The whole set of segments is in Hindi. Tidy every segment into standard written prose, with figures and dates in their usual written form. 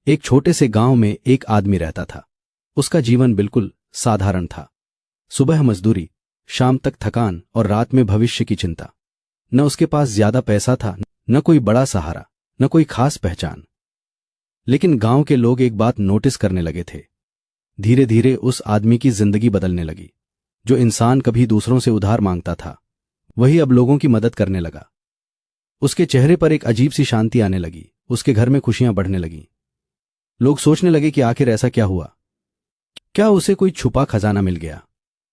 एक छोटे से गांव में एक आदमी रहता था। उसका जीवन बिल्कुल साधारण था। सुबह मजदूरी, शाम तक थकान और रात में भविष्य की चिंता। न उसके पास ज्यादा पैसा था, न कोई बड़ा सहारा, न कोई खास पहचान। लेकिन गांव के लोग एक बात नोटिस करने लगे थे। धीरे धीरे उस आदमी की जिंदगी बदलने लगी। जो इंसान कभी दूसरों से उधार मांगता था, वही अब लोगों की मदद करने लगा। उसके चेहरे पर एक अजीब सी शांति आने लगी। उसके घर में खुशियां बढ़ने लगीं। लोग सोचने लगे कि आखिर ऐसा क्या हुआ? क्या उसे कोई छुपा खजाना मिल गया?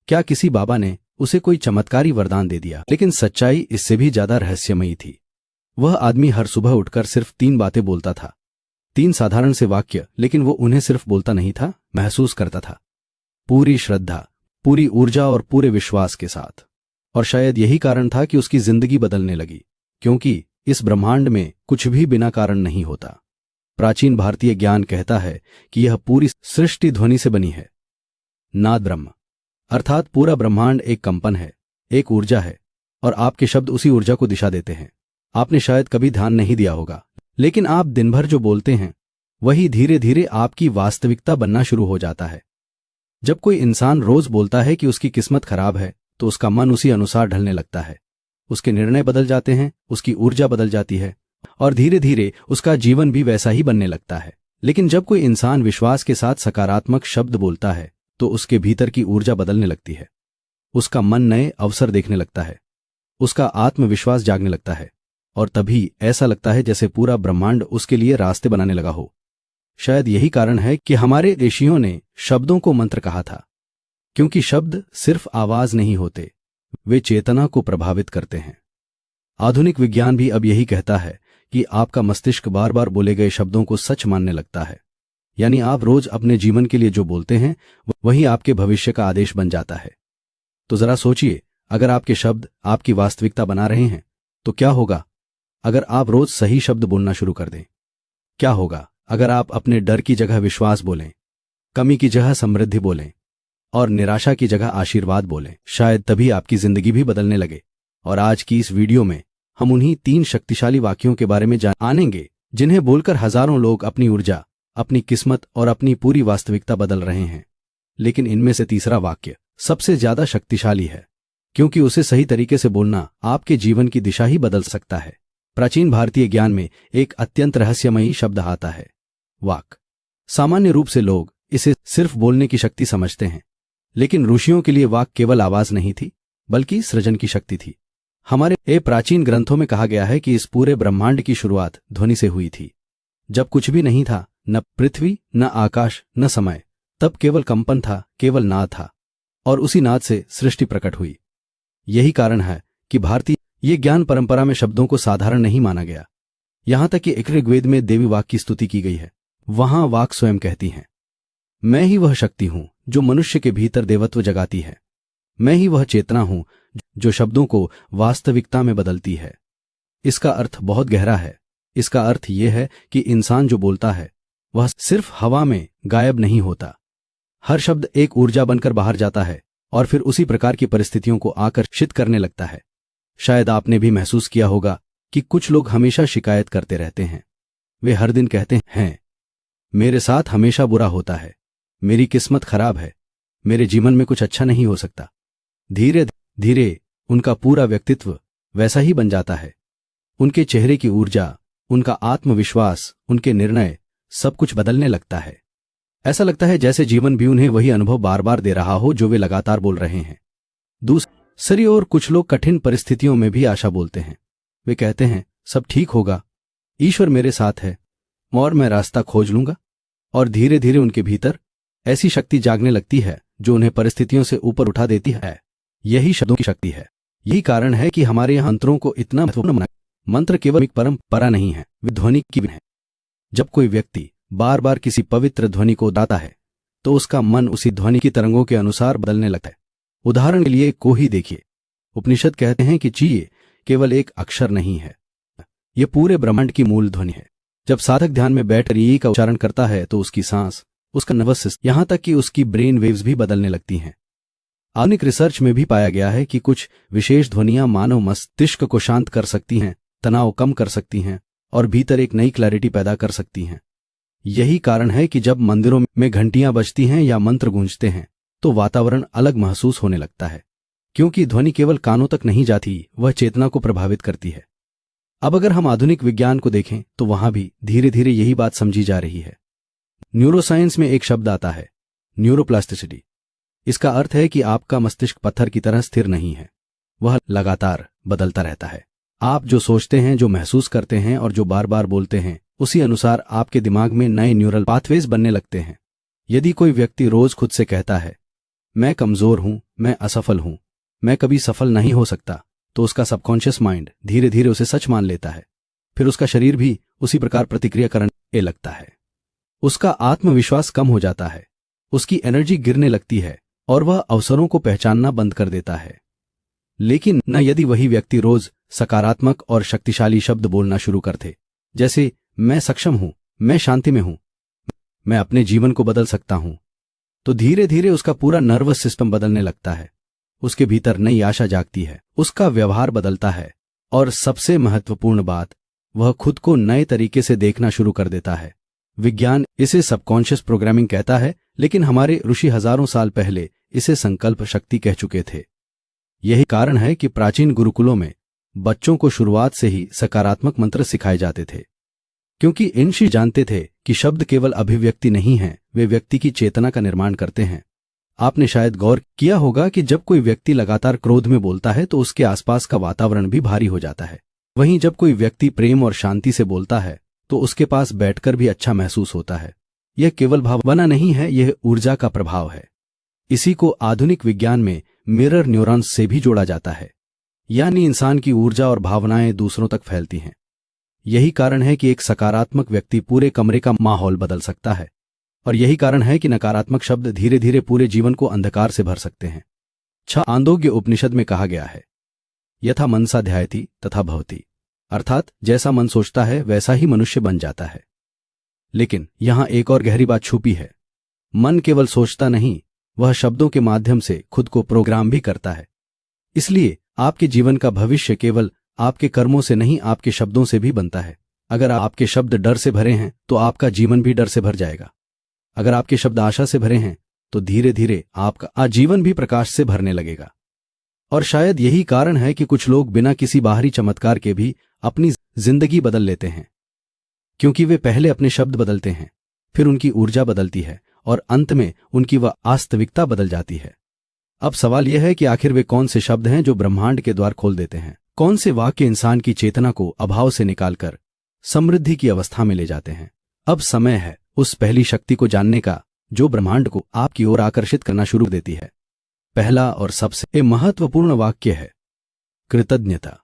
क्या किसी बाबा ने उसे कोई चमत्कारी वरदान दे दिया? लेकिन सच्चाई इससे भी ज्यादा रहस्यमयी थी। वह आदमी हर सुबह उठकर सिर्फ 3 बातें बोलता था। 3 साधारण से वाक्य, लेकिन वो उन्हें सिर्फ बोलता नहीं था, महसूस करता था। पूरी श्रद्धा, पूरी ऊर्जा और पूरे विश्वास के साथ। और शायद यही कारण था कि उसकी जिंदगी बदलने लगी, क्योंकि इस ब्रह्मांड में कुछ भी बिना कारण नहीं होता। प्राचीन भारतीय ज्ञान कहता है कि यह पूरी सृष्टि ध्वनि से बनी है। नाद ब्रह्म अर्थात पूरा ब्रह्मांड एक कंपन है, एक ऊर्जा है, और आपके शब्द उसी ऊर्जा को दिशा देते हैं। आपने शायद कभी ध्यान नहीं दिया होगा, लेकिन आप दिन भर जो बोलते हैं वही धीरे धीरे आपकी वास्तविकता बनना शुरू हो जाता है। जब कोई इंसान रोज बोलता है कि उसकी किस्मत खराब है, तो उसका मन उसी अनुसार ढलने लगता है। उसके निर्णय बदल जाते हैं, उसकी ऊर्जा बदल जाती है, और धीरे धीरे उसका जीवन भी वैसा ही बनने लगता है। लेकिन जब कोई इंसान विश्वास के साथ सकारात्मक शब्द बोलता है, तो उसके भीतर की ऊर्जा बदलने लगती है। उसका मन नए अवसर देखने लगता है, उसका आत्मविश्वास जागने लगता है, और तभी ऐसा लगता है जैसे पूरा ब्रह्मांड उसके लिए रास्ते बनाने लगा हो। शायद यही कारण है कि हमारे ऋषियों ने शब्दों को मंत्र कहा था, क्योंकि शब्द सिर्फ आवाज नहीं होते, वे चेतना को प्रभावित करते हैं। आधुनिक विज्ञान भी अब यही कहता है कि आपका मस्तिष्क बार बार बोले गए शब्दों को सच मानने लगता है। यानी आप रोज अपने जीवन के लिए जो बोलते हैं, वही आपके भविष्य का आदेश बन जाता है। तो जरा सोचिए, अगर आपके शब्द आपकी वास्तविकता बना रहे हैं, तो क्या होगा अगर आप रोज सही शब्द बोलना शुरू कर दें? क्या होगा अगर आप अपने डर की जगह विश्वास बोलें, कमी की जगह समृद्धि बोलें, और निराशा की जगह आशीर्वाद बोलें? शायद तभी आपकी जिंदगी भी बदलने लगे। और आज की इस वीडियो में हम उन्हीं 3 शक्तिशाली वाक्यों के बारे में जानेंगे, जिन्हें बोलकर हजारों लोग अपनी ऊर्जा, अपनी किस्मत और अपनी पूरी वास्तविकता बदल रहे हैं। लेकिन इनमें से तीसरा वाक्य सबसे ज्यादा शक्तिशाली है, क्योंकि उसे सही तरीके से बोलना आपके जीवन की दिशा ही बदल सकता है। प्राचीन भारतीय ज्ञान में एक अत्यंत रहस्यमयी शब्द आता है, वाक। सामान्य रूप से लोग इसे सिर्फ बोलने की शक्ति समझते हैं, लेकिन ऋषियों के लिए वाक केवल आवाज नहीं थी, बल्कि सृजन की शक्ति थी। हमारे प्राचीन ग्रंथों में कहा गया है कि इस पूरे ब्रह्मांड की शुरुआत ध्वनि से हुई थी। जब कुछ भी नहीं था, न पृथ्वी, न आकाश, न समय, तब केवल कंपन था, केवल नाद था, और उसी नाद से सृष्टि प्रकट हुई। यही कारण है कि भारतीय ये ज्ञान परंपरा में शब्दों को साधारण नहीं माना गया। यहां तक कि ऋग्वेद में देवी वाक की स्तुति की गई है। वहां वाक स्वयं कहती हैं, मैं ही वह शक्ति हूं जो मनुष्य के भीतर देवत्व जगाती है। मैं ही वह चेतना हूं जो शब्दों को वास्तविकता में बदलती है। इसका अर्थ बहुत गहरा है। इसका अर्थ यह है कि इंसान जो बोलता है, वह सिर्फ हवा में गायब नहीं होता। हर शब्द एक ऊर्जा बनकर बाहर जाता है और फिर उसी प्रकार की परिस्थितियों को आकर्षित करने लगता है। शायद आपने भी महसूस किया होगा कि कुछ लोग हमेशा शिकायत करते रहते हैं। वे हर दिन कहते हैं, मेरे साथ हमेशा बुरा होता है, मेरी किस्मत खराब है, मेरे जीवन में कुछ अच्छा नहीं हो सकता। धीरे धीरे उनका पूरा व्यक्तित्व वैसा ही बन जाता है। उनके चेहरे की ऊर्जा, उनका आत्मविश्वास, उनके निर्णय, सब कुछ बदलने लगता है। ऐसा लगता है जैसे जीवन भी उन्हें वही अनुभव बार बार दे रहा हो जो वे लगातार बोल रहे हैं। दूसरी ओर कुछ लोग कठिन परिस्थितियों में भी आशा बोलते हैं। वे कहते हैं, सब ठीक होगा, ईश्वर मेरे साथ है और मैं रास्ता खोज लूंगा। और धीरे धीरे उनके भीतर ऐसी शक्ति जागने लगती है जो उन्हें परिस्थितियों से ऊपर उठा देती है। यही शब्दों की शक्ति है। यही कारण है कि हमारे यहाँ मंत्रों को इतना महत्वपूर्ण माना। मंत्र केवल एक परंपरा नहीं है, वे ध्वनि की है। जब कोई व्यक्ति बार बार किसी पवित्र ध्वनि को गाता है, तो उसका मन उसी ध्वनि की तरंगों के अनुसार बदलने लगता है। उदाहरण के लिए को ही देखिए। उपनिषद कहते हैं कि चीये केवल एक अक्षर नहीं है, यह पूरे ब्रह्मांड की मूल ध्वनि है। जब साधक ध्यान में बैठकर ई का उच्चारण करता है, तो उसकी सांस, उसका नर्वस सिस्टम, यहां तक कि उसकी ब्रेन वेव्स भी बदलने लगती हैं। आधुनिक रिसर्च में भी पाया गया है कि कुछ विशेष ध्वनियां मानव मस्तिष्क को शांत कर सकती हैं, तनाव कम कर सकती हैं और भीतर एक नई क्लैरिटी पैदा कर सकती हैं। यही कारण है कि जब मंदिरों में घंटियां बजती हैं या मंत्र गूंजते हैं तो वातावरण अलग महसूस होने लगता है, क्योंकि ध्वनि केवल कानों तक नहीं जाती, वह चेतना को प्रभावित करती है। अब अगर हम आधुनिक विज्ञान को देखें तो वहां भी धीरे धीरे यही बात समझी जा रही है। न्यूरोसाइंस में एक शब्द आता है, न्यूरोप्लास्टिसिटी। इसका अर्थ है कि आपका मस्तिष्क पत्थर की तरह स्थिर नहीं है, वह लगातार बदलता रहता है। आप जो सोचते हैं, जो महसूस करते हैं और जो बार बार बोलते हैं, उसी अनुसार आपके दिमाग में नए न्यूरल पाथवेज बनने लगते हैं। यदि कोई व्यक्ति रोज खुद से कहता है, मैं कमजोर हूं, मैं असफल हूं, मैं कभी सफल नहीं हो सकता, तो उसका सबकॉन्शियस माइंड धीरे धीरे उसे सच मान लेता है। फिर उसका शरीर भी उसी प्रकार प्रतिक्रिया करने लगता है। उसका आत्मविश्वास कम हो जाता है, उसकी एनर्जी गिरने लगती है और वह अवसरों को पहचानना बंद कर देता है। लेकिन न यदि वही व्यक्ति रोज सकारात्मक और शक्तिशाली शब्द बोलना शुरू करते, जैसे मैं सक्षम हूं, मैं शांति में हूं, मैं अपने जीवन को बदल सकता हूं, तो धीरे धीरे उसका पूरा नर्वस सिस्टम बदलने लगता है। उसके भीतर नई आशा जागती है, उसका व्यवहार बदलता है और सबसे महत्वपूर्ण बात, वह खुद को नए तरीके से देखना शुरू कर देता है। विज्ञान इसे सबकॉन्शियस प्रोग्रामिंग कहता है, लेकिन हमारे ऋषि हजारों साल पहले इसे संकल्प शक्ति कह चुके थे। यही कारण है कि प्राचीन गुरुकुलों में बच्चों को शुरुआत से ही सकारात्मक मंत्र सिखाए जाते थे, क्योंकि इन ऋषि जानते थे कि शब्द केवल अभिव्यक्ति नहीं है, वे व्यक्ति की चेतना का निर्माण करते हैं। आपने शायद गौर किया होगा कि जब कोई व्यक्ति लगातार क्रोध में बोलता है तो उसके आसपास का वातावरण भी भारी हो जाता है। वहीं जब कोई व्यक्ति प्रेम और शांति से बोलता है तो उसके पास बैठकर भी अच्छा महसूस होता है। यह केवल भावना नहीं है, यह ऊर्जा का प्रभाव है। इसी को आधुनिक विज्ञान में मिरर न्यूरॉन्स से भी जोड़ा जाता है, यानी इंसान की ऊर्जा और भावनाएं दूसरों तक फैलती हैं। यही कारण है कि एक सकारात्मक व्यक्ति पूरे कमरे का माहौल बदल सकता है, और यही कारण है कि नकारात्मक शब्द धीरे धीरे पूरे जीवन को अंधकार से भर सकते हैं। छांदोग्य उपनिषद में कहा गया है, यथा मनसा ध्यायति तथा भवति, अर्थात जैसा मन सोचता है वैसा ही मनुष्य बन जाता है। लेकिन यहां एक और गहरी बात छुपी है। मन केवल सोचता नहीं, वह शब्दों के माध्यम से खुद को प्रोग्राम भी करता है। इसलिए आपके जीवन का भविष्य केवल आपके कर्मों से नहीं, आपके शब्दों से भी बनता है। अगर आपके शब्द डर से भरे हैं तो आपका जीवन भी डर से भर जाएगा। अगर आपके शब्द आशा से भरे हैं तो धीरे धीरे आपका आजीवन भी प्रकाश से भरने लगेगा। और शायद यही कारण है कि कुछ लोग बिना किसी बाहरी चमत्कार के भी अपनी जिंदगी बदल लेते हैं, क्योंकि वे पहले अपने शब्द बदलते हैं, फिर उनकी ऊर्जा बदलती है और अंत में उनकी वह वास्तविकता बदल जाती है। अब सवाल यह है कि आखिर वे कौन से शब्द हैं जो ब्रह्मांड के द्वार खोल देते हैं? कौन से वाक्य इंसान की चेतना को अभाव से निकालकर समृद्धि की अवस्था में ले जाते हैं? अब समय है उस पहली शक्ति को जानने का जो ब्रह्मांड को आपकी ओर आकर्षित करना शुरू देती है। पहला और सबसे महत्वपूर्ण वाक्य है कृतज्ञता।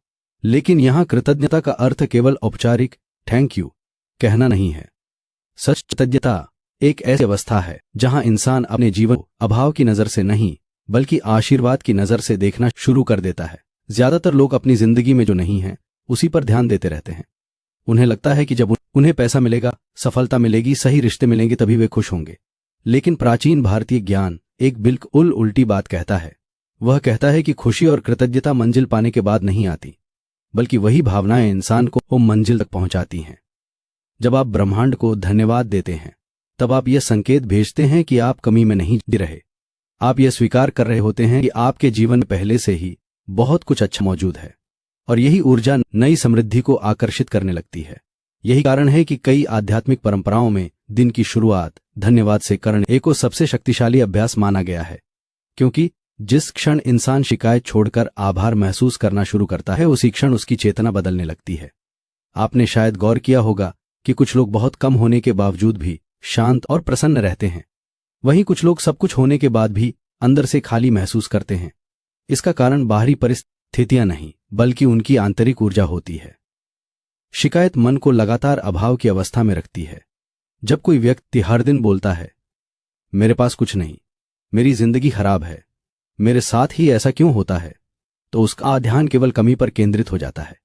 लेकिन यहां कृतज्ञता का अर्थ केवल औपचारिक थैंक यू कहना नहीं है। सच कृतज्ञता एक ऐसी अवस्था है जहां इंसान अपने जीवन को अभाव की नजर से नहीं बल्कि आशीर्वाद की नजर से देखना शुरू कर देता है। ज्यादातर लोग अपनी जिंदगी में जो नहीं है उसी पर ध्यान देते रहते हैं। उन्हें लगता है कि जब उन्हें पैसा मिलेगा, सफलता मिलेगी, सही रिश्ते मिलेंगे, तभी वे खुश होंगे। लेकिन प्राचीन भारतीय ज्ञान एक बिल्कुल उल्टी बात कहता है। वह कहता है कि खुशी और कृतज्ञता मंजिल पाने के बाद नहीं आती, बल्कि वही भावनाएं इंसान को वो मंजिल तक पहुंचाती हैं। जब आप ब्रह्मांड को धन्यवाद देते हैं तब आप यह संकेत भेजते हैं कि आप कमी में नहीं जी रहे। आप यह स्वीकार कर रहे होते हैं कि आपके जीवन में पहले से ही बहुत कुछ अच्छा मौजूद है, और यही ऊर्जा नई समृद्धि को आकर्षित करने लगती है। यही कारण है कि कई आध्यात्मिक परंपराओं में दिन की शुरुआत धन्यवाद से करने को सबसे शक्तिशाली अभ्यास माना गया है, क्योंकि जिस क्षण इंसान शिकायत छोड़कर आभार महसूस करना शुरू करता है उसी क्षण उसकी चेतना बदलने लगती है। आपने शायद गौर किया होगा कि कुछ लोग बहुत कम होने के बावजूद भी शांत और प्रसन्न रहते हैं, वहीं कुछ लोग सब कुछ होने के बाद भी अंदर से खाली महसूस करते हैं। इसका कारण बाहरी परिस्थितियां नहीं बल्कि उनकी आंतरिक ऊर्जा होती है। शिकायत मन को लगातार अभाव की अवस्था में रखती है। जब कोई व्यक्ति हर दिन बोलता है मेरे पास कुछ नहीं, मेरी जिंदगी खराब है, मेरे साथ ही ऐसा क्यों होता है, तो उसका ध्यान केवल कमी पर केंद्रित हो जाता है।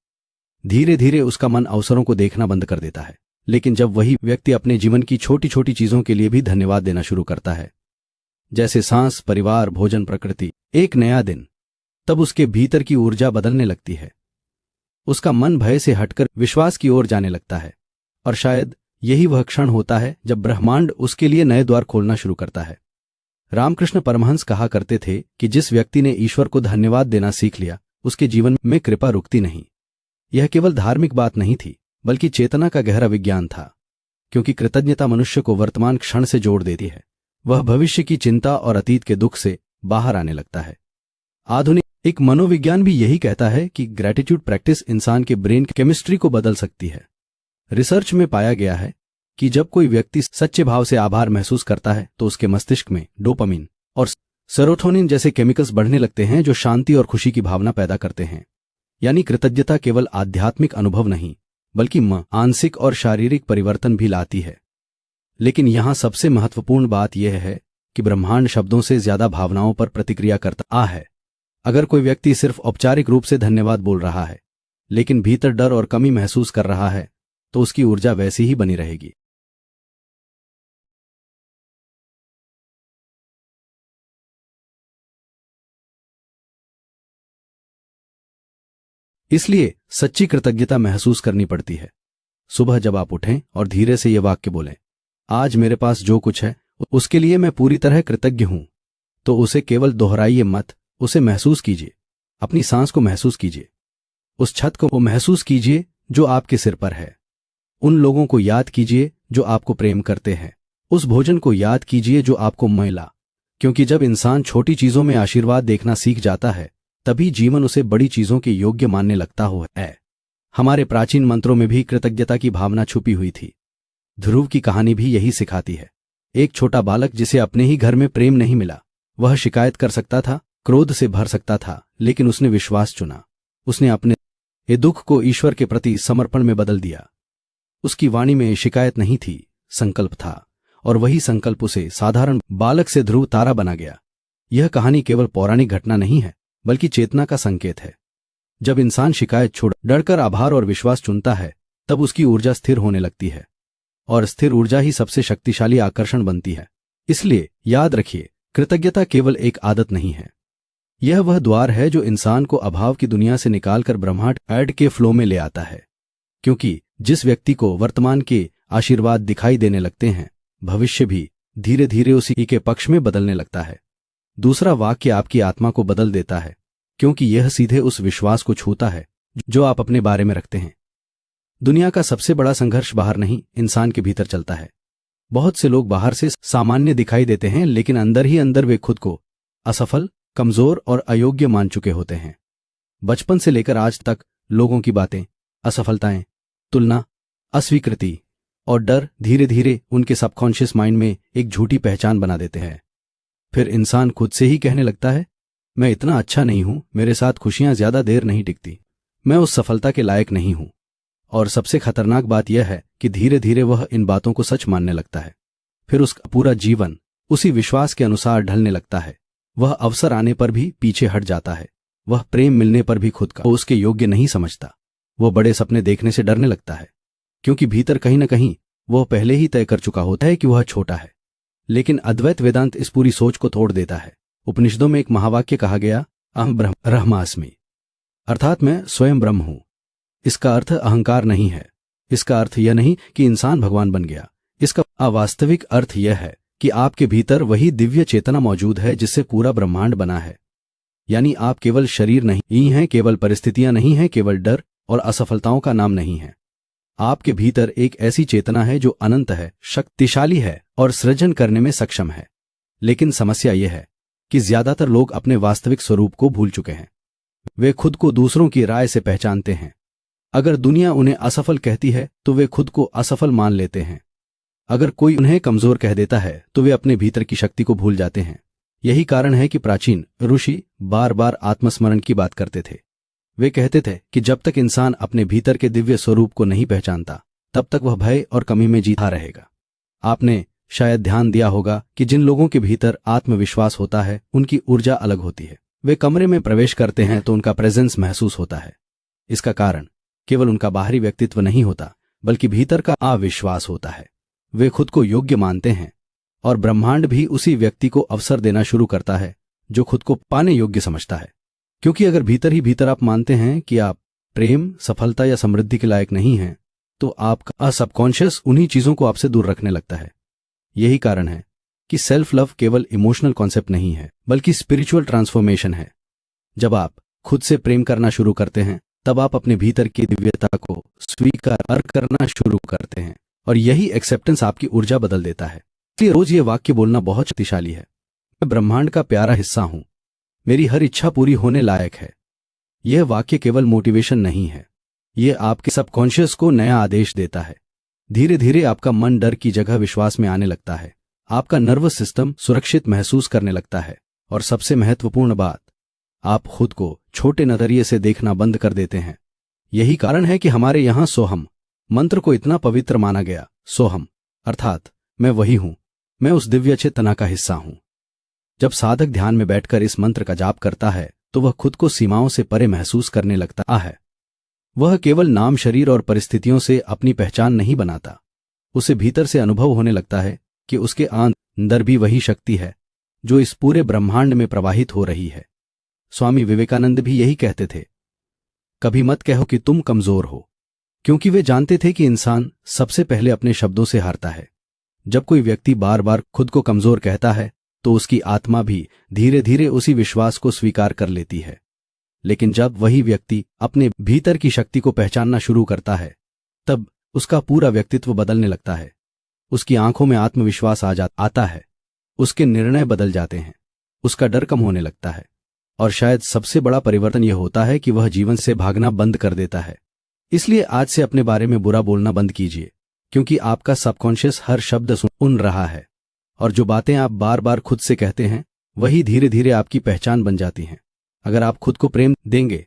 धीरे धीरे उसका मन अवसरों को देखना बंद कर देता है। लेकिन जब वही व्यक्ति अपने जीवन की छोटी छोटी चीजों के लिए भी धन्यवाद देना शुरू करता है, जैसे सांस, परिवार, भोजन, प्रकृति, एक नया दिन, तब उसके भीतर की ऊर्जा बदलने लगती है। उसका मन भय से हटकर विश्वास की ओर जाने लगता है। और शायद यही वह क्षण होता है जब ब्रह्मांड उसके लिए नए द्वार खोलना शुरू करता है। रामकृष्ण परमहंस कहा करते थे कि जिस व्यक्ति ने ईश्वर को धन्यवाद देना सीख लिया, उसके जीवन में कृपा रुकती नहीं। यह केवल धार्मिक बात नहीं थी, बल्कि चेतना का गहरा विज्ञान था, क्योंकि कृतज्ञता मनुष्य को वर्तमान क्षण से जोड़ देती है। वह भविष्य की चिंता और अतीत के दुख से बाहर आने लगता है। आधुनिक मनोविज्ञान भी यही कहता है कि ग्रैटिट्यूड प्रैक्टिस इंसान के ब्रेन केमिस्ट्री को बदल सकती है। रिसर्च में पाया गया है कि जब कोई व्यक्ति सच्चे भाव से आभार महसूस करता है तो उसके मस्तिष्क में डोपामिन और सेरोटोनिन जैसे केमिकल्स बढ़ने लगते हैं, जो शांति और खुशी की भावना पैदा करते हैं। यानी कृतज्ञता केवल आध्यात्मिक अनुभव नहीं, बल्कि मानसिक और शारीरिक परिवर्तन भी लाती है। लेकिन यहां सबसे महत्वपूर्ण बात यह है कि ब्रह्मांड शब्दों से ज्यादा भावनाओं पर प्रतिक्रिया करता है। अगर कोई व्यक्ति सिर्फ औपचारिक रूप से धन्यवाद बोल रहा है, लेकिन भीतर डर और कमी महसूस कर रहा है, तो उसकी ऊर्जा वैसी ही बनी रहेगी। इसलिए सच्ची कृतज्ञता महसूस करनी पड़ती है। सुबह जब आप उठें और धीरे से ये वाक्य बोलें, आज मेरे पास जो कुछ है उसके लिए मैं पूरी तरह कृतज्ञ हूं, तो उसे केवल दोहराइए मत, उसे महसूस कीजिए। अपनी सांस को महसूस कीजिए, उस छत को महसूस कीजिए जो आपके सिर पर है। उन लोगों को याद कीजिए जो आपको प्रेम करते हैं। उस भोजन को याद कीजिए जो आपको मिला, क्योंकि जब इंसान छोटी चीजों में आशीर्वाद देखना सीख जाता है, तभी जीवन उसे बड़ी चीजों के योग्य मानने लगता है। हमारे प्राचीन मंत्रों में भी कृतज्ञता की भावना छुपी हुई थी। ध्रुव की कहानी भी यही सिखाती है। एक छोटा बालक जिसे अपने ही घर में प्रेम नहीं मिला, वह शिकायत कर सकता था, क्रोध से भर सकता था, लेकिन उसने विश्वास चुना। उसने अपने दुख को ईश्वर के प्रति समर्पण में बदल दिया। उसकी वाणी में शिकायत नहीं थी, संकल्प था, और वही संकल्प उसे साधारण बालक से ध्रुव तारा बना गया। यह कहानी केवल पौराणिक घटना नहीं है, बल्कि चेतना का संकेत है। जब इंसान शिकायत छोड़ डरकर आभार और विश्वास चुनता है, तब उसकी ऊर्जा स्थिर होने लगती है, और स्थिर ऊर्जा ही सबसे शक्तिशाली आकर्षण बनती है। इसलिए याद रखिए, कृतज्ञता केवल एक आदत नहीं है, यह वह द्वार है जो इंसान को अभाव की दुनिया से निकालकर ब्रह्मांड के फ्लो में ले आता है। क्योंकि जिस व्यक्ति को वर्तमान के आशीर्वाद दिखाई देने लगते हैं, भविष्य भी धीरे धीरे उसी के पक्ष में बदलने लगता है। दूसरा वाक्य आपकी आत्मा को बदल देता है, क्योंकि यह सीधे उस विश्वास को छूता है जो आप अपने बारे में रखते हैं। दुनिया का सबसे बड़ा संघर्ष बाहर नहीं, इंसान के भीतर चलता है। बहुत से लोग बाहर से सामान्य दिखाई देते हैं, लेकिन अंदर ही अंदर वे खुद को असफल, कमजोर और अयोग्य मान चुके होते हैं। बचपन से लेकर आज तक लोगों की बातें, असफलताएं, तुलना, अस्वीकृति और डर धीरे धीरे उनके सबकॉन्शियस माइंड में एक झूठी पहचान बना देते हैं। फिर इंसान खुद से ही कहने लगता है, मैं इतना अच्छा नहीं हूं, मेरे साथ खुशियां ज्यादा देर नहीं टिकती, मैं उस सफलता के लायक नहीं हूं। और सबसे खतरनाक बात यह है कि धीरे धीरे वह इन बातों को सच मानने लगता है। फिर उसका पूरा जीवन उसी विश्वास के अनुसार ढलने लगता है। वह अवसर आने पर भी पीछे हट जाता है, वह प्रेम मिलने पर भी खुद को उसके योग्य नहीं समझता। वह बड़े सपने देखने से डरने लगता है, क्योंकि भीतर कहीं न कहीं वह पहले ही तय कर चुका होता है कि वह छोटा है। लेकिन अद्वैत वेदांत इस पूरी सोच को तोड़ देता है। उपनिषदों में एक महावाक्य कहा गया, अहम ब्रह्मास्मि, अर्थात मैं स्वयं ब्रह्म हूं। इसका अर्थ अहंकार नहीं है। इसका अर्थ यह नहीं कि इंसान भगवान बन गया। इसका अवास्तविक अर्थ यह है कि आपके भीतर वही दिव्य चेतना मौजूद है जिससे पूरा ब्रह्मांड बना है। यानी आप केवल शरीर नहीं हैं, केवल परिस्थितियां नहीं हैं, केवल डर और असफलताओं का नाम नहीं है। आपके भीतर एक ऐसी चेतना है जो अनंत है, शक्तिशाली है और सृजन करने में सक्षम है। लेकिन समस्या यह है कि ज्यादातर लोग अपने वास्तविक स्वरूप को भूल चुके हैं। वे खुद को दूसरों की राय से पहचानते हैं। अगर दुनिया उन्हें असफल कहती है तो वे खुद को असफल मान लेते हैं। अगर कोई उन्हें कमजोर कह देता है तो वे अपने भीतर की शक्ति को भूल जाते हैं। यही कारण है कि प्राचीन ऋषि बार बार आत्मस्मरण की बात करते थे। वे कहते थे कि जब तक इंसान अपने भीतर के दिव्य स्वरूप को नहीं पहचानता, तब तक वह भय और कमी में जीता रहेगा। आपने शायद ध्यान दिया होगा कि जिन लोगों के भीतर आत्मविश्वास होता है, उनकी ऊर्जा अलग होती है। वे कमरे में प्रवेश करते हैं तो उनका प्रेजेंस महसूस होता है। इसका कारण केवल उनका बाहरी व्यक्तित्व नहीं होता, बल्कि भीतर का अविश्वास होता है। वे खुद को योग्य मानते हैं, और ब्रह्मांड भी उसी व्यक्ति को अवसर देना शुरू करता है जो खुद को पाने योग्य समझता है। क्योंकि अगर भीतर ही भीतर आप मानते हैं कि आप प्रेम, सफलता या समृद्धि के लायक नहीं हैं, तो आपका सबकॉन्शियस उन्हीं चीजों को आपसे दूर रखने लगता है। यही कारण है कि सेल्फ लव केवल इमोशनल कॉन्सेप्ट नहीं है, बल्कि स्पिरिचुअल ट्रांसफॉर्मेशन है। जब आप खुद से प्रेम करना शुरू करते हैं, तब आप अपने भीतर की दिव्यता को स्वीकार करना शुरू करते हैं, और यही एक्सेप्टेंस आपकी ऊर्जा बदल देता है। इसलिए रोज ये वाक्य बोलना बहुत शक्तिशाली है। मैं ब्रह्मांड का प्यारा हिस्सा हूं, मेरी हर इच्छा पूरी होने लायक है। यह वाक्य केवल मोटिवेशन नहीं है, यह आपके सबकॉन्शियस को नया आदेश देता है। धीरे धीरे आपका मन डर की जगह विश्वास में आने लगता है, आपका नर्वस सिस्टम सुरक्षित महसूस करने लगता है, और सबसे महत्वपूर्ण बात, आप खुद को छोटे नजरिए से देखना बंद कर देते हैं। यही कारण है कि हमारे यहां सोहम मंत्र को इतना पवित्र माना गया। सोहम अर्थात मैं वही हूं, मैं उस दिव्य चेतना का हिस्सा हूं। जब साधक ध्यान में बैठकर इस मंत्र का जाप करता है, तो वह खुद को सीमाओं से परे महसूस करने लगता है। वह केवल नाम, शरीर और परिस्थितियों से अपनी पहचान नहीं बनाता, उसे भीतर से अनुभव होने लगता है कि उसके अंदर भी वही शक्ति है जो इस पूरे ब्रह्मांड में प्रवाहित हो रही है। स्वामी विवेकानंद भी यही कहते थे, कभी मत कहो कि तुम कमजोर हो, क्योंकि वे जानते थे कि इंसान सबसे पहले अपने शब्दों से हारता है। जब कोई व्यक्ति बार बार खुद को कमजोर कहता है, तो उसकी आत्मा भी धीरे धीरे उसी विश्वास को स्वीकार कर लेती है। लेकिन जब वही व्यक्ति अपने भीतर की शक्ति को पहचानना शुरू करता है, तब उसका पूरा व्यक्तित्व बदलने लगता है। उसकी आंखों में आत्मविश्वास आता है, उसके निर्णय बदल जाते हैं, उसका डर कम होने लगता है, और शायद सबसे बड़ा परिवर्तन यह होता है कि वह जीवन से भागना बंद कर देता है। इसलिए आज से अपने बारे में बुरा बोलना बंद कीजिए, क्योंकि आपका सबकॉन्शियस हर शब्द सुन रहा है, और जो बातें आप बार बार खुद से कहते हैं, वही धीरे धीरे आपकी पहचान बन जाती हैं। अगर आप खुद को प्रेम देंगे,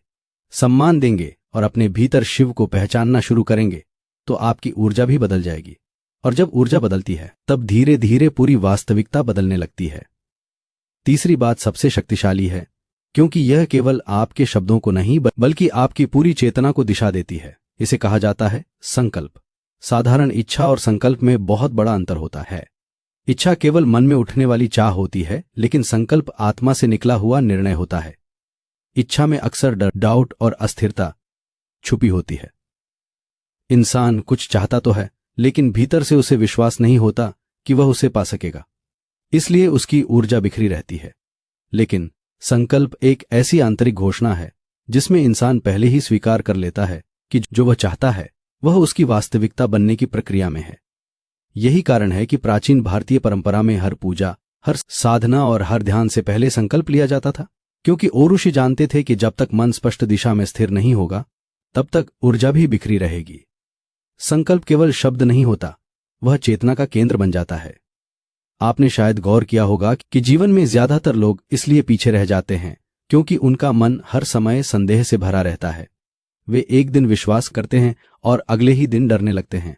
सम्मान देंगे और अपने भीतर शिव को पहचानना शुरू करेंगे, तो आपकी ऊर्जा भी बदल जाएगी, और जब ऊर्जा बदलती है, तब धीरे धीरे पूरी वास्तविकता बदलने लगती है। तीसरी बात सबसे शक्तिशाली है, क्योंकि यह केवल आपके शब्दों को नहीं बल्कि आपकी पूरी चेतना को दिशा देती है। इसे कहा जाता है संकल्प। साधारण इच्छा और संकल्प में बहुत बड़ा अंतर होता है। इच्छा केवल मन में उठने वाली चाह होती है, लेकिन संकल्प आत्मा से निकला हुआ निर्णय होता है। इच्छा में अक्सर डर, डाउट और अस्थिरता छुपी होती है। इंसान कुछ चाहता तो है, लेकिन भीतर से उसे विश्वास नहीं होता कि वह उसे पा सकेगा, इसलिए उसकी ऊर्जा बिखरी रहती है। लेकिन संकल्प एक ऐसी आंतरिक घोषणा है जिसमें इंसान पहले ही स्वीकार कर लेता है कि जो वह चाहता है वह उसकी वास्तविकता बनने की प्रक्रिया में है। यही कारण है कि प्राचीन भारतीय परंपरा में हर पूजा, हर साधना और हर ध्यान से पहले संकल्प लिया जाता था, क्योंकि ऋषि जानते थे कि जब तक मन स्पष्ट दिशा में स्थिर नहीं होगा, तब तक ऊर्जा भी बिखरी रहेगी। संकल्प केवल शब्द नहीं होता, वह चेतना का केंद्र बन जाता है। आपने शायद गौर किया होगा कि जीवन में ज्यादातर लोग इसलिए पीछे रह जाते हैं क्योंकि उनका मन हर समय संदेह से भरा रहता है। वे एक दिन विश्वास करते हैं और अगले ही दिन डरने लगते हैं।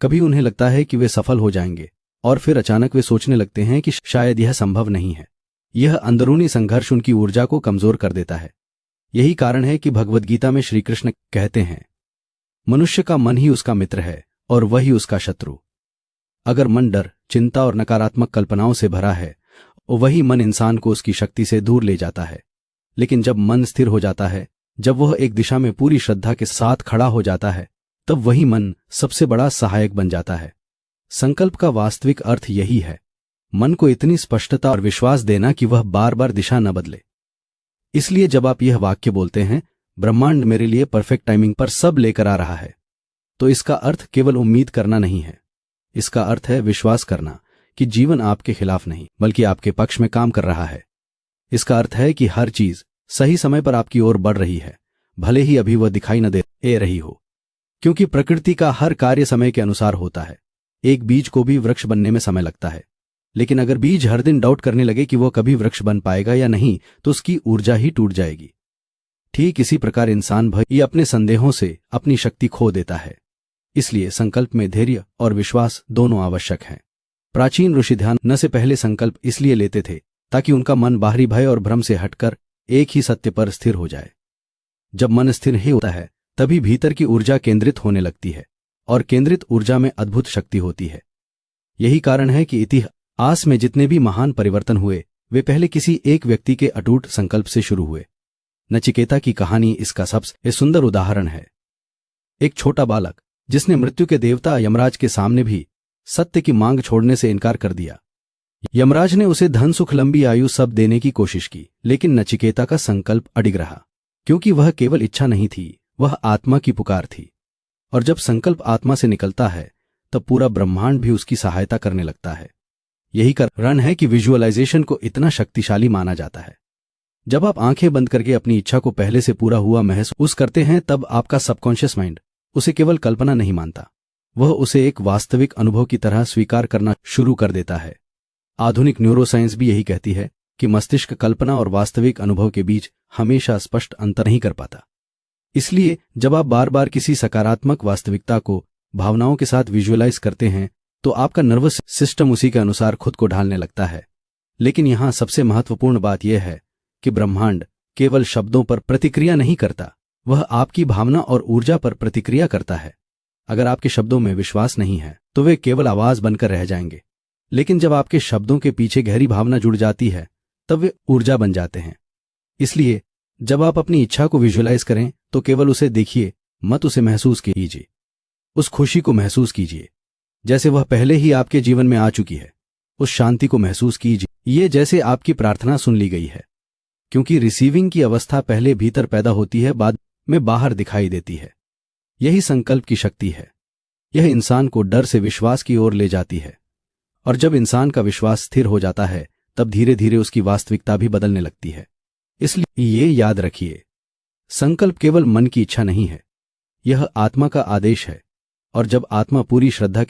कभी उन्हें लगता है कि वे सफल हो जाएंगे, और फिर अचानक वे सोचने लगते हैं कि शायद यह संभव नहीं है। यह अंदरूनी संघर्ष उनकी ऊर्जा को कमजोर कर देता है। यही कारण है कि भगवद गीता में श्री कृष्ण कहते हैं, मनुष्य का मन ही उसका मित्र है और वही उसका शत्रु। अगर मन डर, चिंता और नकारात्मक कल्पनाओं से भरा है, वही मन इंसान को उसकी शक्ति से दूर ले जाता है। लेकिन जब मन स्थिर हो जाता है, जब वह एक दिशा में पूरी श्रद्धा के साथ खड़ा हो जाता है, तब वही मन सबसे बड़ा सहायक बन जाता है। संकल्प का वास्तविक अर्थ यही है, मन को इतनी स्पष्टता और विश्वास देना कि वह बार बार दिशा न बदले। इसलिए जब आप यह वाक्य बोलते हैं, ब्रह्मांड मेरे लिए परफेक्ट टाइमिंग पर सब लेकर आ रहा है, तो इसका अर्थ केवल उम्मीद करना नहीं है। इसका अर्थ है विश्वास करना कि जीवन आपके खिलाफ नहीं बल्कि आपके पक्ष में काम कर रहा है। इसका अर्थ है कि हर चीज सही समय पर आपकी ओर बढ़ रही है, भले ही अभी वह दिखाई न दे रही हो, क्योंकि प्रकृति का हर कार्य समय के अनुसार होता है। एक बीज को भी वृक्ष बनने में समय लगता है, लेकिन अगर बीज हर दिन डाउट करने लगे कि वह कभी वृक्ष बन पाएगा या नहीं, तो उसकी ऊर्जा ही टूट जाएगी। ठीक इसी प्रकार इंसान भय या अपने संदेहों से अपनी शक्ति खो देता है। इसलिए संकल्प में धैर्य और विश्वास दोनों आवश्यक हैं। प्राचीन ऋषि ध्यान न से पहले संकल्प इसलिए लेते थे ताकि उनका मन बाहरी भय और भ्रम से हटकर एक ही सत्य पर स्थिर हो जाए। जब मन स्थिर ही होता है, तभी भीतर की ऊर्जा केंद्रित होने लगती है, और केंद्रित ऊर्जा में अद्भुत शक्ति होती है। यही कारण है कि इतिहास में जितने भी महान परिवर्तन हुए, वे पहले किसी एक व्यक्ति के अटूट संकल्प से शुरू हुए। नचिकेता की कहानी इसका सबसे सुंदर उदाहरण है। एक छोटा बालक जिसने मृत्यु के देवता यमराज के सामने भी सत्य की मांग छोड़ने से इनकार कर दिया। यमराज ने उसे धन सुख लंबी आयु सब देने की कोशिश की, लेकिन नचिकेता का संकल्प अडिग रहा, क्योंकि वह केवल इच्छा नहीं थी, वह आत्मा की पुकार थी। और जब संकल्प आत्मा से निकलता है तब पूरा ब्रह्मांड भी उसकी सहायता करने लगता है। यही कारण है कि विजुअलाइजेशन को इतना शक्तिशाली माना जाता है। जब आप आंखें बंद करके अपनी इच्छा को पहले से पूरा हुआ महसूस करते हैं, तब आपका सबकॉन्शियस माइंड उसे केवल कल्पना नहीं मानता, वह उसे एक वास्तविक अनुभव की तरह स्वीकार करना शुरू कर देता है। आधुनिक न्यूरोसाइंस भी यही कहती है कि मस्तिष्क कल्पना और वास्तविक अनुभव के बीच हमेशा स्पष्ट अंतर नहीं कर पाता। इसलिए जब आप बार बार किसी सकारात्मक वास्तविकता को भावनाओं के साथ विजुअलाइज करते हैं तो आपका नर्वस सिस्टम उसी के अनुसार खुद को ढालने लगता है। लेकिन यहां सबसे महत्वपूर्ण बात यह है कि ब्रह्मांड केवल शब्दों पर प्रतिक्रिया नहीं करता, वह आपकी भावना और ऊर्जा पर प्रतिक्रिया करता है। अगर आपके शब्दों में विश्वास नहीं है तो वे केवल आवाज बनकर रह जाएंगे, लेकिन जब आपके शब्दों के पीछे गहरी भावना जुड़ जाती है तब वे ऊर्जा बन जाते हैं। इसलिए जब आप अपनी इच्छा को विजुअलाइज करें तो केवल उसे देखिए, मत उसे महसूस कीजिए। उस खुशी को महसूस कीजिए जैसे वह पहले ही आपके जीवन में आ चुकी है। उस शांति को महसूस कीजिए, ये जैसे आपकी प्रार्थना सुन ली गई है, क्योंकि रिसीविंग की अवस्था पहले भीतर पैदा होती है, बाद में बाहर दिखाई देती है। यही संकल्प की शक्ति है। यह इंसान को डर से विश्वास की ओर ले जाती है, और जब इंसान का विश्वास स्थिर हो जाता है तब धीरे धीरे उसकी वास्तविकता भी बदलने लगती है। इसलिए ये याद रखिए, संकल्प केवल मन की इच्छा नहीं है, यह आत्मा का आदेश है। और जब आत्मा पूरी श्रद्धा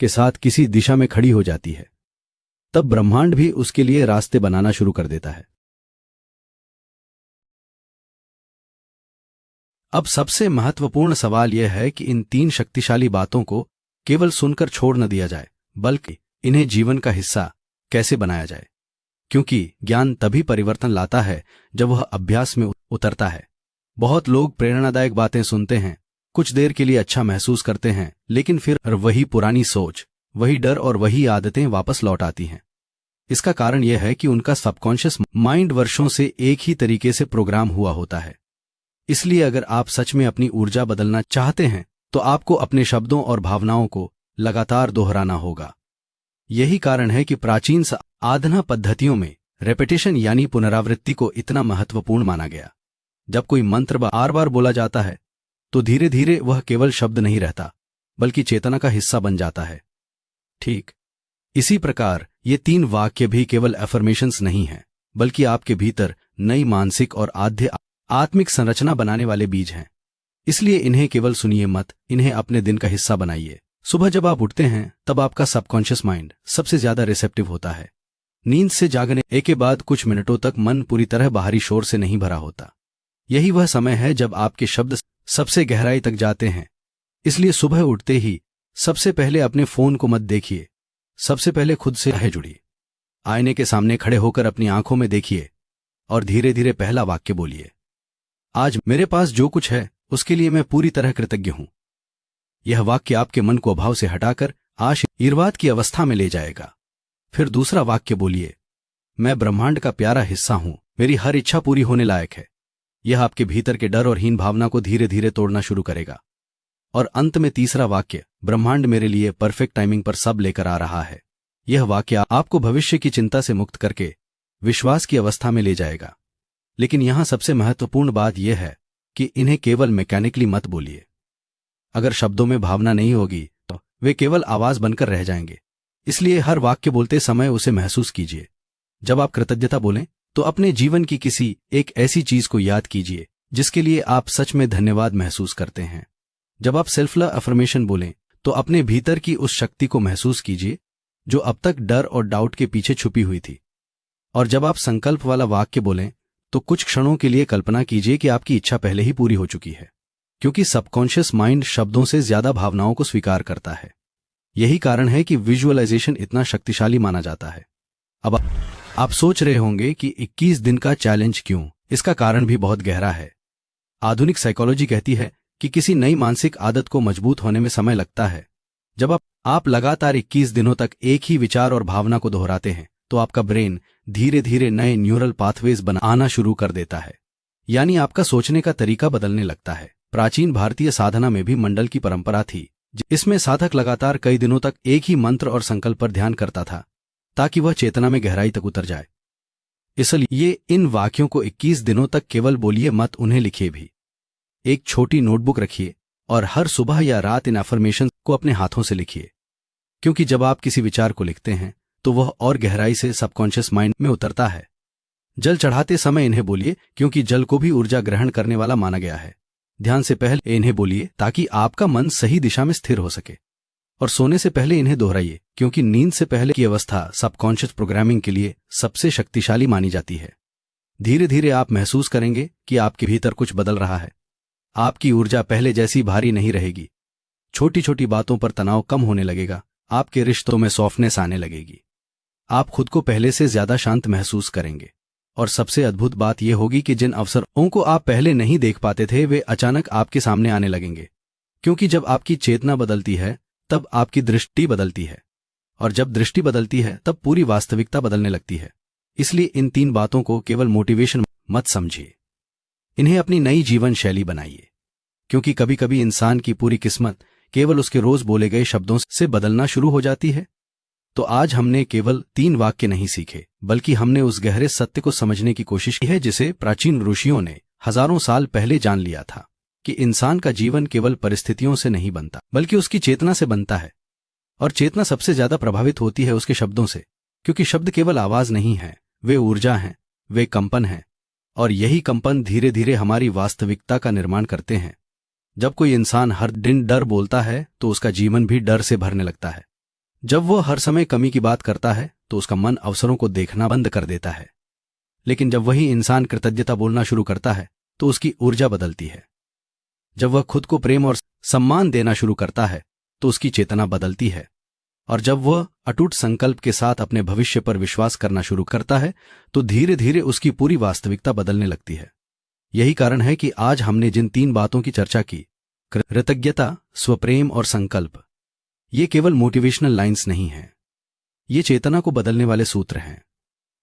के साथ किसी दिशा में खड़ी हो जाती है तब ब्रह्मांड भी उसके लिए रास्ते बनाना शुरू कर देता है। अब सबसे महत्वपूर्ण सवाल यह है कि इन तीन शक्तिशाली बातों को केवल सुनकर छोड़ न दिया जाए, बल्कि इन्हें जीवन का हिस्सा कैसे बनाया जाए, क्योंकि ज्ञान तभी परिवर्तन लाता है जब वह अभ्यास में उतरता है। बहुत लोग प्रेरणादायक बातें सुनते हैं, कुछ देर के लिए अच्छा महसूस करते हैं, लेकिन फिर वही पुरानी सोच, वही डर और वही आदतें वापस लौट आती हैं। इसका कारण यह है कि उनका सबकॉन्शियस माइंड वर्षों से एक ही तरीके से प्रोग्राम हुआ होता है। इसलिए अगर आप सच में अपनी ऊर्जा बदलना चाहते हैं तो आपको अपने शब्दों और भावनाओं को लगातार दोहराना होगा। यही कारण है कि प्राचीन साधना पद्धतियों में रेपिटेशन यानी पुनरावृत्ति को इतना महत्वपूर्ण माना गया। जब कोई मंत्र बार बार बोला जाता है तो धीरे धीरे वह केवल शब्द नहीं रहता, बल्कि चेतना का हिस्सा बन जाता है। ठीक इसी प्रकार ये तीन वाक्य भी केवल अफर्मेशंस नहीं हैं, बल्कि आपके भीतर नई मानसिक और आत्मिक संरचना बनाने वाले बीज हैं। इसलिए इन्हें केवल सुनिए मत, इन्हें अपने दिन का हिस्सा बनाइए। सुबह जब आप उठते हैं तब आपका सबकॉन्शियस माइंड सबसे ज्यादा रिसेप्टिव होता है। नींद से जागने के बाद कुछ मिनटों तक मन पूरी तरह बाहरी शोर से नहीं भरा होता। यही वह समय है जब आपके शब्द सबसे गहराई तक जाते हैं। इसलिए सुबह उठते ही सबसे पहले अपने फोन को मत देखिए, सबसे पहले खुद से जुड़िए। आईने के सामने खड़े होकर अपनी आंखों में देखिए और धीरे धीरे पहला वाक्य बोलिए, आज मेरे पास जो कुछ है उसके लिए मैं पूरी तरह कृतज्ञ हूं। यह वाक्य आपके मन को अभाव से हटाकर आशीर्वाद की अवस्था में ले जाएगा। फिर दूसरा वाक्य बोलिए, मैं ब्रह्मांड का प्यारा हिस्सा हूं, मेरी हर इच्छा पूरी होने लायक है। यह आपके भीतर के डर और हीन भावना को धीरे धीरे तोड़ना शुरू करेगा। और अंत में तीसरा वाक्य, ब्रह्मांड मेरे लिए परफेक्ट टाइमिंग पर सब लेकर आ रहा है। यह वाक्य आपको भविष्य की चिंता से मुक्त करके विश्वास की अवस्था में ले जाएगा। लेकिन यहां सबसे महत्वपूर्ण बात यह है कि इन्हें केवल मैकेनिकली मत बोलिए। अगर शब्दों में भावना नहीं होगी तो वे केवल आवाज बनकर रह जाएंगे। इसलिए हर वाक्य बोलते समय उसे महसूस कीजिए। जब आप कृतज्ञता बोलें तो अपने जीवन की किसी एक ऐसी चीज को याद कीजिए जिसके लिए आप सच में धन्यवाद महसूस करते हैं। जब आप सेल्फ लव अफर्मेशन बोलें तो अपने भीतर की उस शक्ति को महसूस कीजिए जो अब तक डर और डाउट के पीछे छुपी हुई थी। और जब आप संकल्प वाला वाक्य बोलें तो कुछ क्षणों के लिए कल्पना कीजिए कि आपकी इच्छा पहले ही पूरी हो चुकी है, क्योंकि सबकॉन्शियस माइंड शब्दों से ज्यादा भावनाओं को स्वीकार करता है। यही कारण है कि विजुअलाइजेशन इतना शक्तिशाली माना जाता है। अब आप सोच रहे होंगे कि 21 दिन का चैलेंज क्यों? इसका कारण भी बहुत गहरा है। आधुनिक साइकोलॉजी कहती है कि किसी नई मानसिक आदत को मजबूत होने में समय लगता है। जब आप लगातार 21 दिनों तक एक ही विचार और भावना को दोहराते हैं तो आपका ब्रेन धीरे धीरे नए न्यूरल पाथवेज बनाना शुरू कर देता है, यानी आपका सोचने का तरीका बदलने लगता है। प्राचीन भारतीय साधना में भी मंडल की परंपरा थी, इसमें साधक लगातार कई दिनों तक एक ही मंत्र और संकल्प पर ध्यान करता था ताकि वह चेतना में गहराई तक उतर जाए। इसलिए इन वाक्यों को 21 दिनों तक केवल बोलिए मत, उन्हें लिखिए भी। एक छोटी नोटबुक रखिए और हर सुबह या रात इन अफर्मेशन को अपने हाथों से लिखिए, क्योंकि जब आप किसी विचार को लिखते हैं तो वह और गहराई से सबकॉन्शियस माइंड में उतरता है। जल चढ़ाते समय इन्हें बोलिए, क्योंकि जल को भी ऊर्जा ग्रहण करने वाला माना गया है। ध्यान से पहले इन्हें बोलिए ताकि आपका मन सही दिशा में स्थिर हो सके। और सोने से पहले इन्हें दोहराइए, क्योंकि नींद से पहले की अवस्था सबकॉन्शियस प्रोग्रामिंग के लिए सबसे शक्तिशाली मानी जाती है। धीरे धीरे आप महसूस करेंगे कि आपके भीतर कुछ बदल रहा है। आपकी ऊर्जा पहले जैसी भारी नहीं रहेगी। छोटी छोटी बातों पर तनाव कम होने लगेगा। आपके रिश्तों में सॉफ्टनेस आने लगेगी। आप खुद को पहले से ज्यादा शांत महसूस करेंगे। और सबसे अद्भुत बात यह होगी कि जिन अवसरों को आप पहले नहीं देख पाते थे वे अचानक आपके सामने आने लगेंगे, क्योंकि जब आपकी चेतना बदलती है तब आपकी दृष्टि बदलती है, और जब दृष्टि बदलती है तब पूरी वास्तविकता बदलने लगती है। इसलिए इन 3 बातों को केवल मोटिवेशन मत समझिए, इन्हें अपनी नई जीवन शैली बनाइए, क्योंकि कभी कभी इंसान की पूरी किस्मत केवल उसके रोज बोले गए शब्दों से बदलना शुरू हो जाती है। तो आज हमने केवल 3 वाक्य नहीं सीखे, बल्कि हमने उस गहरे सत्य को समझने की कोशिश की है जिसे प्राचीन ऋषियों ने हजारों साल पहले जान लिया था कि इंसान का जीवन केवल परिस्थितियों से नहीं बनता, बल्कि उसकी चेतना से बनता है। और चेतना सबसे ज्यादा प्रभावित होती है उसके शब्दों से, क्योंकि शब्द केवल आवाज नहीं है, वे ऊर्जा हैं, वे कंपन हैं, और यही कंपन धीरे धीरे हमारी वास्तविकता का निर्माण करते हैं। जब कोई इंसान हर दिन डर बोलता है तो उसका जीवन भी डर से भरने लगता है। जब वह हर समय कमी की बात करता है तो उसका मन अवसरों को देखना बंद कर देता है। लेकिन जब वही इंसान कृतज्ञता बोलना शुरू करता है तो उसकी ऊर्जा बदलती है। जब वह खुद को प्रेम और सम्मान देना शुरू करता है तो उसकी चेतना बदलती है। और जब वह अटूट संकल्प के साथ अपने भविष्य पर विश्वास करना शुरू करता है तो धीरे धीरे उसकी पूरी वास्तविकता बदलने लगती है। यही कारण है कि आज हमने जिन 3 बातों की चर्चा की, कृतज्ञता, स्वप्रेम और संकल्प, ये केवल मोटिवेशनल लाइंस नहीं हैं, ये चेतना को बदलने वाले सूत्र हैं।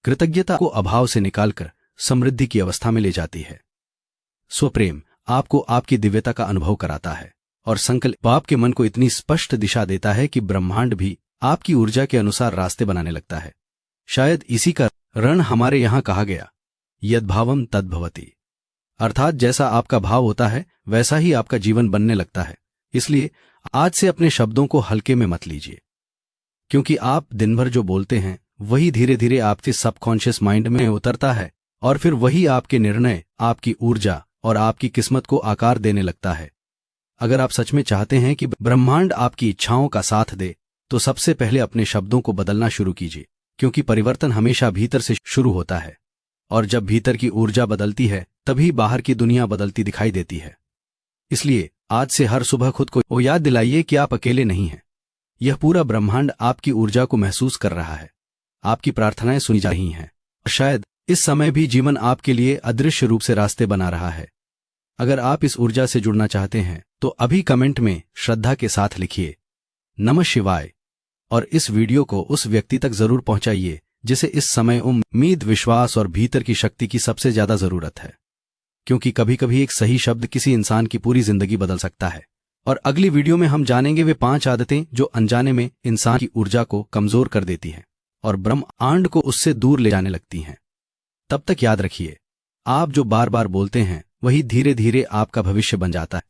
कृतज्ञता को अभाव से निकालकर समृद्धि की अवस्था में ले जाती है। स्वप्रेम आपको आपकी दिव्यता का अनुभव कराता है, और संकल्प आपके मन को इतनी स्पष्ट दिशा देता है कि ब्रह्मांड भी आपकी ऊर्जा के अनुसार रास्ते बनाने लगता है। शायद इसी का रण हमारे यहां कहा गया, यद्भावम तद्भवति, अर्थात जैसा आपका भाव होता है वैसा ही आपका जीवन बनने लगता है। इसलिए आज से अपने शब्दों को हल्के में मत लीजिए, क्योंकि आप दिन भर जो बोलते हैं वही धीरे धीरे आपके सबकॉन्शियस माइंड में उतरता है, और फिर वही आपके निर्णय, आपकी ऊर्जा और आपकी किस्मत को आकार देने लगता है। अगर आप सच में चाहते हैं कि ब्रह्मांड आपकी इच्छाओं का साथ दे तो सबसे पहले अपने शब्दों को बदलना शुरू कीजिए, क्योंकि परिवर्तन हमेशा भीतर से शुरू होता है, और जब भीतर की ऊर्जा बदलती है तभी बाहर की दुनिया बदलती दिखाई देती है। इसलिए आज से हर सुबह खुद को याद दिलाइए कि आप अकेले नहीं हैं। यह पूरा ब्रह्मांड आपकी ऊर्जा को महसूस कर रहा है, आपकी प्रार्थनाएं सुनी जा रही हैं, और शायद इस समय भी जीवन आपके लिए अदृश्य रूप से रास्ते बना रहा है। अगर आप इस ऊर्जा से जुड़ना चाहते हैं तो अभी कमेंट में श्रद्धा के साथ लिखिए नमः शिवाय, और इस वीडियो को उस व्यक्ति तक जरूर पहुंचाइए जिसे इस समय उम्मीद, विश्वास और भीतर की शक्ति की सबसे ज्यादा जरूरत है, क्योंकि कभी कभी एक सही शब्द किसी इंसान की पूरी जिंदगी बदल सकता है। और अगली वीडियो में हम जानेंगे वे 5 आदतें जो अनजाने में इंसान की ऊर्जा को कमजोर कर देती हैं और ब्रह्मांड को उससे दूर ले जाने लगती हैं। तब तक याद रखिए, आप जो बार बार बोलते हैं वही धीरे धीरे आपका भविष्य बन जाता है।